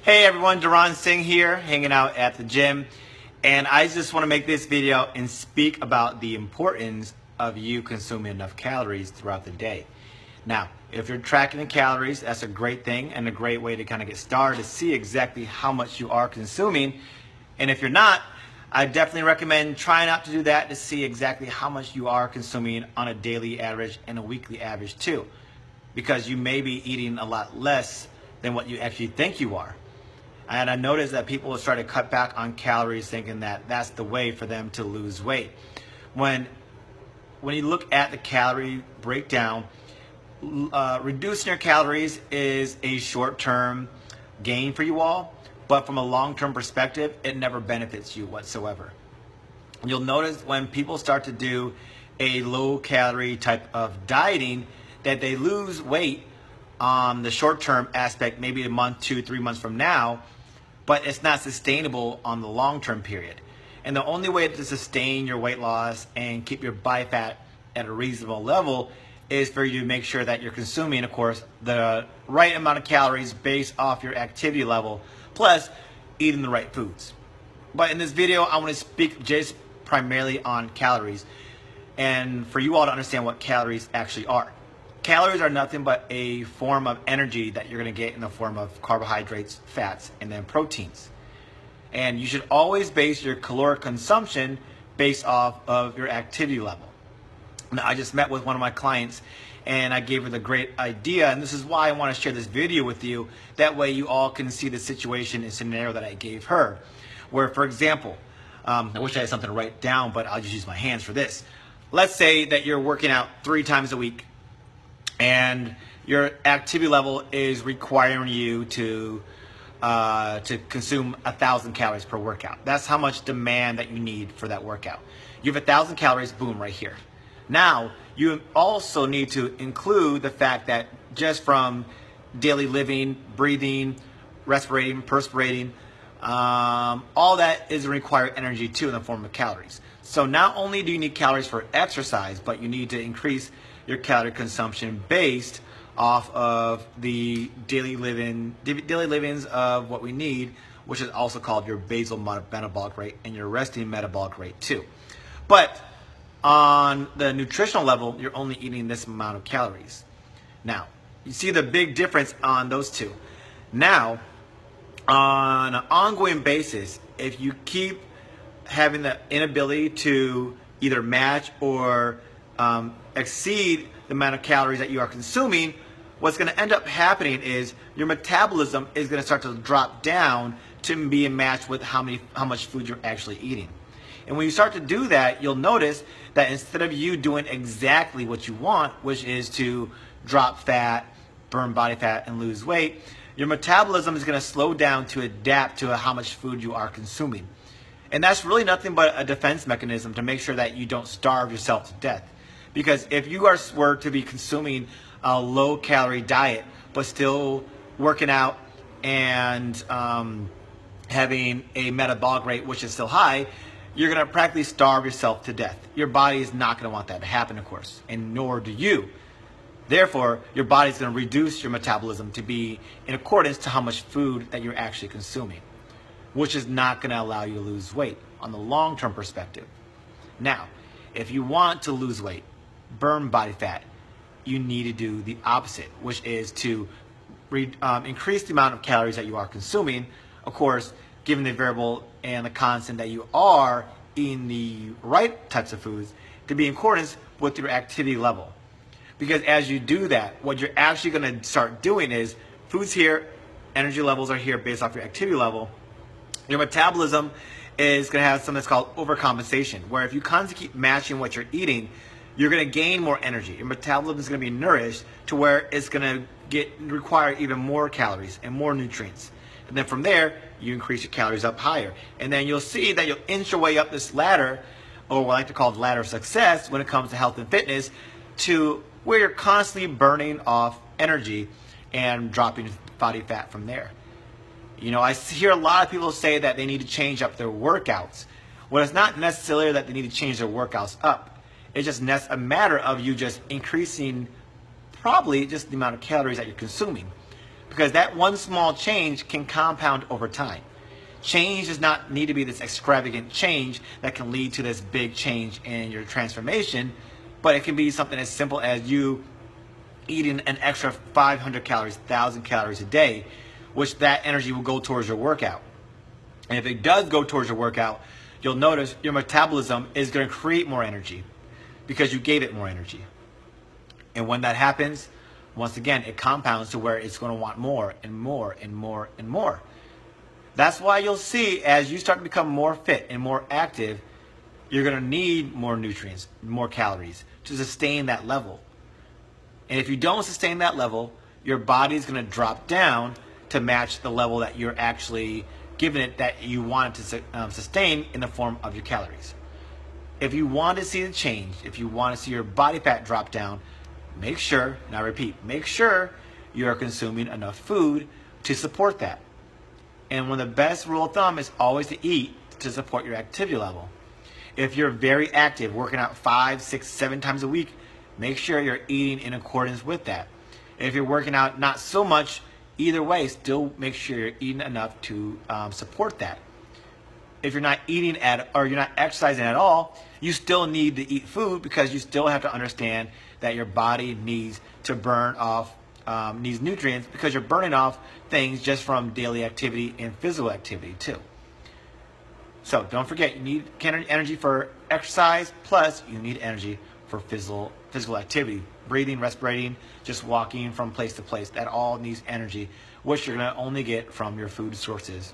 Hey everyone, Duran Singh here, hanging out at the gym, and I just want to make this video and speak about the importance of you consuming enough calories throughout the day. Now, if you're tracking the calories, that's a great thing and a great way to kind of get started to see exactly how much you are consuming. And if you're not, I definitely recommend trying out to do that to see exactly how much you are consuming on a daily average and a weekly average too, because you may be eating a lot less than what you actually think you are. And I noticed that people have started to cut back on calories thinking that that's the way for them to lose weight. When you look at the calorie breakdown, reducing your calories is a short-term gain for you all, but from a long-term perspective, it never benefits you whatsoever. You'll notice when people start to do a low-calorie type of dieting that they lose weight on the short-term aspect, maybe a month, 2, 3 months from now, but it's not sustainable on the long-term period. And the only way to sustain your weight loss and keep your body fat at a reasonable level is for you to make sure that you're consuming, of course, the right amount of calories based off your activity level, plus eating the right foods. But in this video, I want to speak just primarily on calories, and for you all to understand what calories actually are. Calories are nothing but a form of energy that you're going to get in the form of carbohydrates, fats, and then proteins. And you should always base your caloric consumption based off of your activity level. Now, I just met with one of my clients and I gave her the great idea, and this is why I want to share this video with you. That way you all can see the situation and scenario that I gave her. Where, for example, I wish I had something to write down, but I'll just use my hands for this. Let's say that you're working out 3 times a week, and your activity level is requiring you to consume 1,000 calories per workout. That's how much demand that you need for that workout. You have 1,000 calories, boom, right here. Now, you also need to include the fact that just from daily living, breathing, respirating, perspirating, all that is required energy too in the form of calories. So not only do you need calories for exercise, but you need to increase your calorie consumption based off of the daily livings of what we need, which is also called your basal metabolic rate and your resting metabolic rate too. But on the nutritional level, you're only eating this amount of calories. Now, you see the big difference on those two. Now, on an ongoing basis, if you keep having the inability to either match or exceed the amount of calories that you are consuming, what's going to end up happening is your metabolism is going to start to drop down to be matched with how much food you're actually eating. And when you start to do that, you'll notice that instead of you doing exactly what you want, which is to drop fat, burn body fat, and lose weight, your metabolism is going to slow down to adapt to how much food you are consuming. And that's really nothing but a defense mechanism to make sure that you don't starve yourself to death. Because if you were to be consuming a low-calorie diet, but still working out and having a metabolic rate which is still high, you're going to practically starve yourself to death. Your body is not going to want that to happen, of course, and nor do you. Therefore, your body is going to reduce your metabolism to be in accordance to how much food that you're actually consuming, which is not going to allow you to lose weight on the long-term perspective. Now, if you want to lose weight, burn body fat, you need to do the opposite, which is to increase the amount of calories that you are consuming, of course, given the variable and the constant that you are eating the right types of foods to be in accordance with your activity level. Because as you do that, what you're actually going to start doing is food's here, energy levels are here based off your activity level. Your metabolism is going to have something that's called overcompensation, where if you constantly keep matching what you're eating, you're going to gain more energy. Your metabolism is going to be nourished to where it's going to require even more calories and more nutrients. And then from there, you increase your calories up higher. And then you'll see that you'll inch your way up this ladder, or what I like to call the ladder of success when it comes to health and fitness, to where you're constantly burning off energy and dropping body fat from there. You know, I hear a lot of people say that they need to change up their workouts. Well, it's not necessarily that they need to change their workouts up. It's just a matter of you just increasing probably just the amount of calories that you're consuming. because that one small change can compound over time. Change does not need to be this extravagant change that can lead to this big change in your transformation, but it can be something as simple as you eating an extra 500 calories, 1,000 calories a day, which that energy will go towards your workout. And if it does go towards your workout, you'll notice your metabolism is going to create more energy because you gave it more energy. And when that happens, once again, it compounds to where it's going to want more and more and more and more. That's why you'll see as you start to become more fit and more active, you're going to need more nutrients, more calories to sustain that level. And if you don't sustain that level, your body's going to drop down to match the level that you're actually giving it that you want it to sustain in the form of your calories. If you want to see the change, if you want to see your body fat drop down, make sure, and I repeat, make sure you are consuming enough food to support that. And one of the best rule of thumb is always to eat to support your activity level. If you're very active, working out 5, 6, 7 times a week, make sure you're eating in accordance with that. If you're working out not so much, either way, still make sure you're eating enough to support that. If you're not eating or you're not exercising at all, you still need to eat food because you still have to understand that your body needs to burn off needs nutrients because you're burning off things just from daily activity and physical activity too. So don't forget, you need energy for exercise, plus you need energy for physical activity. Breathing, respirating, just walking from place to place. That all needs energy, which you're going to only get from your food sources.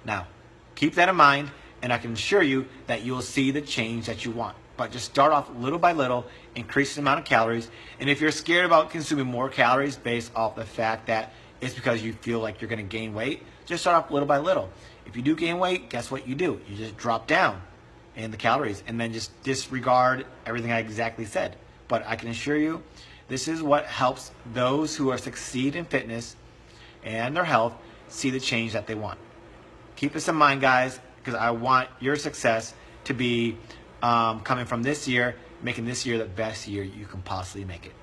Now, keep that in mind, and I can assure you that you'll see the change that you want. But just start off little by little, increase the amount of calories. And if you're scared about consuming more calories based off the fact that it's because you feel like you're going to gain weight, just start off little by little. If you do gain weight, guess what you do? You just drop down in the calories and then just disregard everything I exactly said. But I can assure you, this is what helps those who are succeed in fitness and their health see the change that they want. Keep this in mind, guys, because I want your success to be coming from this year, making this year the best year you can possibly make it.